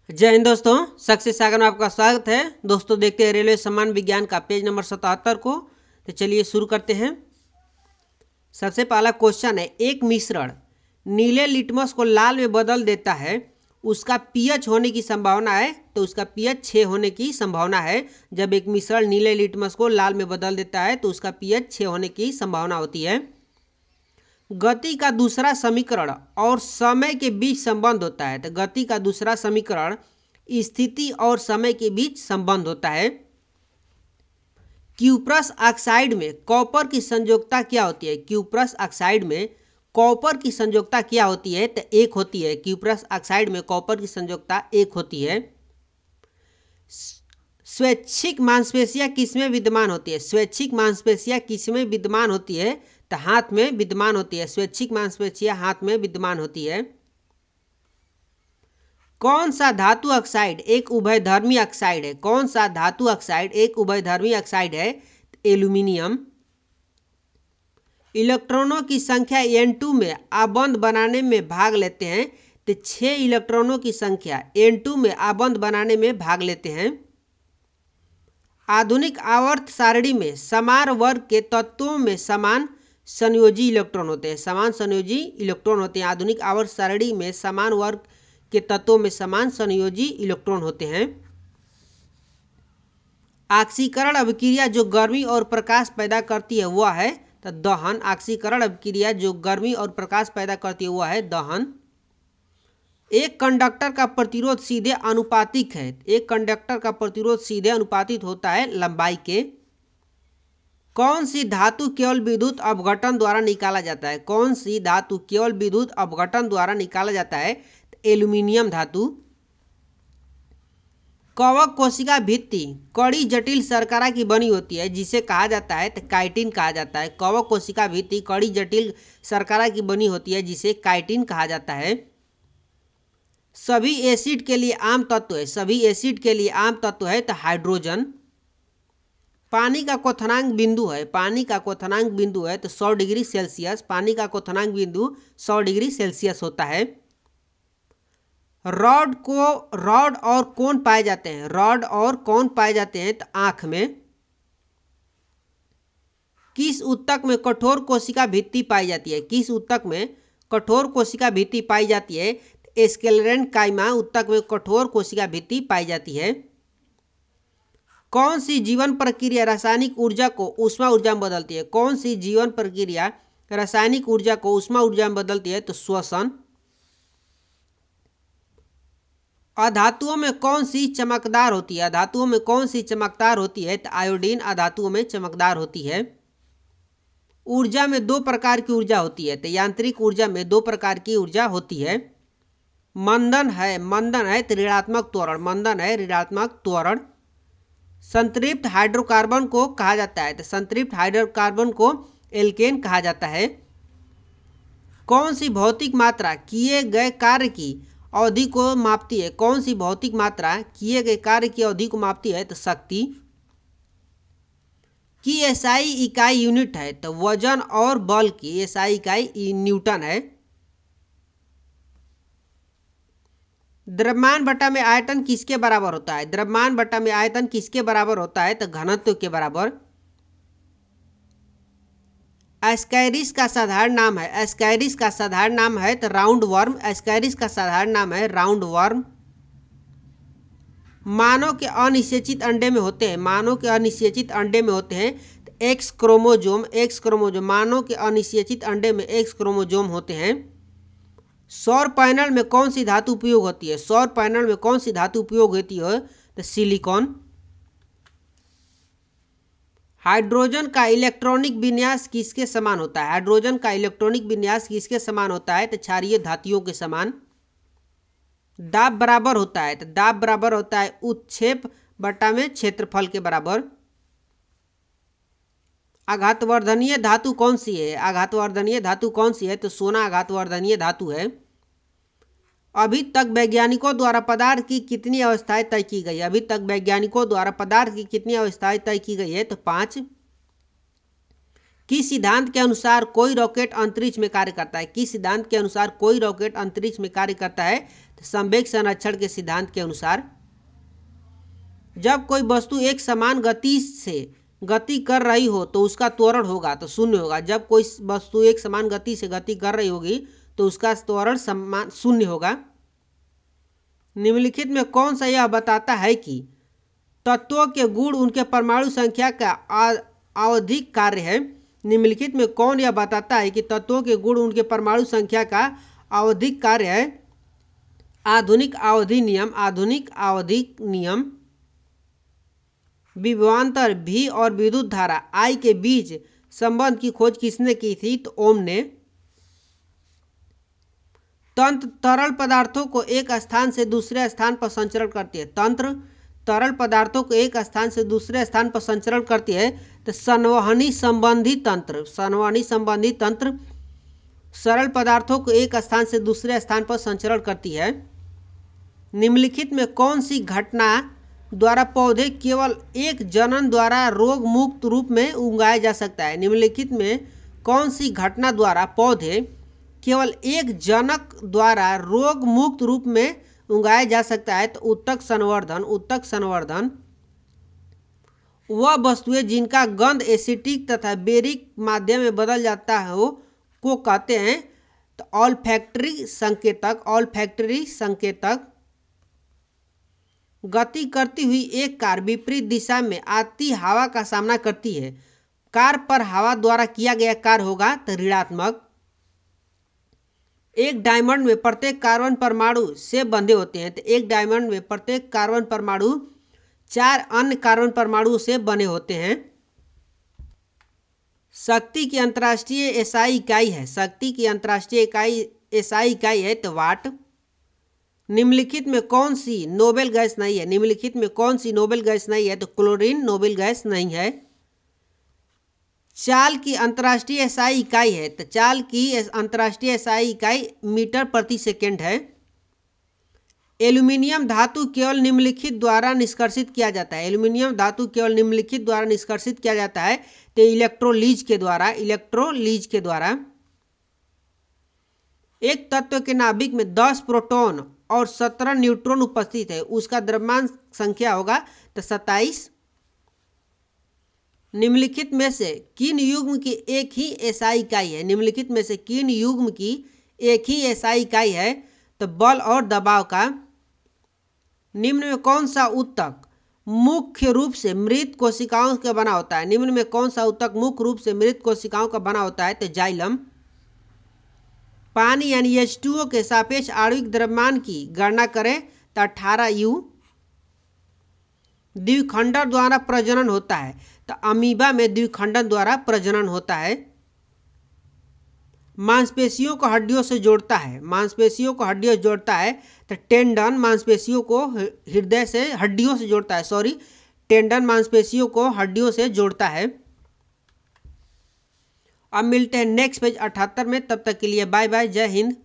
जय हिंद दोस्तों, सक्सेस सागर में आपका स्वागत है। दोस्तों देखते हैं रेलवे सम्मान विज्ञान का पेज नंबर 77 को। तो चलिए शुरू करते हैं। सबसे पहला क्वेश्चन है, एक मिश्रण नीले लिटमस को लाल में बदल देता है, उसका पीएच होने की संभावना है। तो उसका पीएच 6 होने की संभावना है। जब एक मिश्रण नीले लिटमस को लाल में बदल देता है तो उसका पीएच 6 होने की संभावना होती है। गति का दूसरा समीकरण और समय के बीच संबंध होता है। तो गति का दूसरा समीकरण स्थिति और समय के बीच संबंध होता है। क्यूप्रस ऑक्साइड में कॉपर की संयोजकता क्या होती है? क्यूप्रस ऑक्साइड में कॉपर की संयोजकता क्या होती है? तो 1 होती है। क्यूप्रस ऑक्साइड में कॉपर की संयोजकता 1 होती है। स्वैच्छिक मांसपेशियां किसमें विद्यमान होती है? स्वैच्छिक मांसपेशियां किसमें विद्यमान होती है? तो हाथ में विद्यमान होती है। स्वैच्छिक मांसपेशियां हाथ में विद्यमान होती है। कौन सा धातु ऑक्साइड एक उभयधर्मी ऑक्साइड है? कौन सा धातु ऑक्साइड एक उभयधर्मी ऑक्साइड है? एल्यूमिनियम। इलेक्ट्रॉनों की संख्या N2 में आबंध बनाने में भाग लेते हैं। तो 6 इलेक्ट्रॉनों की संख्या N2 में आबंध बनाने में भाग लेते हैं। आधुनिक आवर्त सारणी में समान वर्ग के तत्वों में समान संयोजी इलेक्ट्रॉन होते हैं। समान संयोजी इलेक्ट्रॉन होते हैं। आधुनिक आवर्त सारणी में समान वर्ग के तत्वों में समान संयोजी इलेक्ट्रॉन होते हैं। ऑक्सीकरण अभिक्रिया जो गर्मी और प्रकाश पैदा करती है वह है तो दहन। ऑक्सीकरण अभिक्रिया जो गर्मी और प्रकाश पैदा करती है वह है दहन। एक कंडक्टर का प्रतिरोध सीधे अनुपातिक है। एक कंडक्टर का प्रतिरोध सीधे अनुपातिक होता है लंबाई के। कौन सी धातु केवल विद्युत अपघटन द्वारा निकाला जाता है? कौन सी धातु केवल विद्युत अपघटन द्वारा निकाला जाता है? एल्यूमिनियम धातु। कवक कोशिका भित्ति कड़ी जटिल शर्करा की बनी होती है जिसे कहा जाता है तो काइटिन कहा जाता है। कवक कोशिका भित्ति कड़ी जटिल शर्करा की बनी होती है जिसे काइटिन कहा जाता है। सभी एसिड के लिए आम तत्व है। सभी एसिड के लिए आम तत्व है तो हाइड्रोजन। पानी का क्वथनांक बिंदु है। पानी का क्वथनांक बिंदु है तो 100 डिग्री सेल्सियस। पानी का क्वथनांक बिंदु 100 डिग्री सेल्सियस होता है। रॉड और कोन पाए जाते हैं। रॉड और कोन पाए जाते हैं तो आंख में। किस ऊतक में कठोर कोशिका भित्ति पाई जाती है? किस ऊतक में कठोर कोशिका भित्ति पाई जाती है? स्क्लेरेन्काइमा ऊतक में कठोर कोशिका भित्ति पाई जाती है। कौन सी जीवन प्रक्रिया रासायनिक ऊर्जा को ऊष्मा ऊर्जा में बदलती है? कौन सी जीवन प्रक्रिया रासायनिक ऊर्जा को ऊष्मा ऊर्जा में बदलती है? तो श्वसन। अधातुओं में कौन सी चमकदार होती है? अधातुओं में कौन सी चमकदार होती है? तो आयोडीन अधातुओं में चमकदार होती है। ऊर्जा में 2 प्रकार की ऊर्जा होती है। तो यांत्रिक ऊर्जा में 2 प्रकार की ऊर्जा होती है। मंदन है तो ऋणात्मक त्वरण। मंदन है ऋणात्मक त्वरण। संतृप्त हाइड्रोकार्बन को कहा जाता है तो संतृप्त हाइड्रोकार्बन को एल्केन कहा जाता है। कौन सी भौतिक मात्रा किए गए कार्य की अवधि को मापती है? कौन सी भौतिक मात्रा किए गए कार्य की अवधि को मापती है? तो शक्ति। की एसआई इकाई यूनिट है तो वजन और बल की एसआई इकाई न्यूटन है। द्रव्यमान बटा में आयतन किसके बराबर होता है? द्रव्यमान बटा में आयतन किसके बराबर होता है? तो घनत्व के बराबर। एस्कैरिस का साधारण नाम है। एस्कैरिस का साधारण नाम है तो राउंड वर्म। एस्कैरिस का साधारण नाम है राउंड वर्म। मानव के अनिषेचित अंडे में होते हैं। मानव के अनिषेचित अंडे में होते हैं तो एक्स क्रोमोजोम। एक्स क्रोमोजोम मानव के अनिषेचित अंडे में एक्स क्रोमोजोम होते हैं। सौर पैनल में कौन सी धातु उपयोग होती है? सौर पैनल में कौन सी धातु उपयोग होती है? तो सिलिकॉन। हाइड्रोजन का इलेक्ट्रॉनिक विन्यास किसके समान होता है? हाइड्रोजन का इलेक्ट्रॉनिक विन्यास किसके समान होता है? तो क्षारीय धातुओं के समान। दाब बराबर होता है तो दाब बराबर होता है उत्क्षेप बटा में क्षेत्रफल के बराबर। आघातवर्धनीय धातु कौन सी है? आघातवर्धनीय धातु कौन सी है? तो सोना आघातवर्धनीय धातु है। अभी तक वैज्ञानिकों द्वारा पदार्थ की कितनी अवस्थाएं तय की गई? अभी तक वैज्ञानिकों द्वारा पदार्थ की कितनी अवस्थाएं तय की गई है? तो 5। किस सिद्धांत के अनुसार कोई रॉकेट अंतरिक्ष में कार्य करता है? किस सिद्धांत के अनुसार कोई रॉकेट अंतरिक्ष में कार्य करता है? तो संवेग संरक्षण के सिद्धांत के अनुसार। जब कोई वस्तु एक समान गति से गति कर रही हो तो उसका त्वरण होगा तो शून्य होगा। जब कोई वस्तु एक समान गति से गति कर रही होगी तो उसका त्वरण समान शून्य होगा। निम्नलिखित में कौन सा यह बताता है कि तत्वों के गुण उनके परमाणु संख्या का आवधिक कार्य है? निम्नलिखित में कौन यह बताता है कि तत्वों के गुण उनके परमाणु संख्या का आवधिक कार्य है? आधुनिक अवधि नियम। आधुनिक आवधिक नियम। विभवांतर V और विद्युत धारा I के बीच संबंध की खोज किसने की थी? तो ओम ने। तंत्र तरल पदार्थों को एक स्थान से दूसरे स्थान पर संचरण करती है। तंत्र तरल पदार्थों को एक स्थान से दूसरे स्थान पर संचरण करती है। तो संवहनी संबंधी तंत्र। संवहनी संबंधी तंत्र सरल पदार्थों को एक स्थान से दूसरे स्थान पर संचरण करती है। निम्नलिखित में कौन सी घटना द्वारा पौधे केवल एक जनन द्वारा रोग मुक्त रूप में उगाया जा सकता है? निम्नलिखित में कौन सी घटना द्वारा पौधे केवल एक जनक द्वारा रोग मुक्त रूप में उगाया जा सकता है? तो उत्तक संवर्धन। उत्तक संवर्धन वह वस्तुएं जिनका गंध एसिटिक तथा बेरिक माध्यम में बदल जाता हो को कहते हैं तो ऑल्फैक्टरी संकेतक। ऑल्फैक्टरी संकेतक। गति करती हुई एक कार विपरीत दिशा में आती हवा का सामना करती है। कार पर हवा द्वारा किया गया कार्य होगा तो ऋणात्मक। एक डायमंड में प्रत्येक कार्बन परमाणु से बंधे होते हैं तो एक डायमंड में प्रत्येक कार्बन परमाणु 4 अन्य कार्बन परमाणु से बने होते हैं। शक्ति की अंतर्राष्ट्रीय एसआई इकाई है। शक्ति की अंतर्राष्ट्रीय इकाई एसआई इकाई है तो वाट। निम्नलिखित में कौन सी नोबेल गैस नहीं है? निम्नलिखित में कौन सी नोबेल गैस नहीं है? तो क्लोरीन नोबेल गैस नहीं है। चाल की अंतर्राष्ट्रीय एसआई इकाई है तो चाल की अंतर्राष्ट्रीय एसआई इकाई मीटर प्रति सेकेंड है। एल्यूमिनियम धातु केवल निम्नलिखित द्वारा निष्कर्षित किया जाता है। एल्यूमिनियम धातु केवल निम्नलिखित द्वारा निष्कर्षित किया जाता है तो इलेक्ट्रोलीज के द्वारा। इलेक्ट्रोलीज के द्वारा। एक तत्व के नाभिक में 10 प्रोटॉन और 17 न्यूट्रॉन उपस्थित है, उसका द्रव्यमान संख्या होगा तो 27। निम्नलिखित में से किन युग्म की एक ही एसआई इकाई है? निम्नलिखित में से किन युग्म की एक ही एसआई इकाई है? तो बल और दबाव का। निम्न में कौन सा ऊतक मुख्य रूप से मृत कोशिकाओं का बना होता है? निम्न में कौन सा ऊतक मुख्य रूप से मृत कोशिकाओं का बना होता है? तो जाइलम। पानी यानी H2O के सापेक्ष आणविक द्रव्यमान की गणना करें तो 18 U। द्विखंडन द्वारा प्रजनन होता है तो अमीबा में द्विखंडन द्वारा प्रजनन होता है। मांसपेशियों को हड्डियों से जोड़ता है। मांसपेशियों को हड्डियों से जोड़ता है तो टेंडन मांसपेशियों को हृदय से हड्डियों से जोड़ता है। सॉरी, टेंडन मांसपेशियों को हड्डियों से जोड़ता है। अब मिलते हैं नेक्स्ट पेज 78 में। तब तक के लिए बाय बाय। जय हिंद।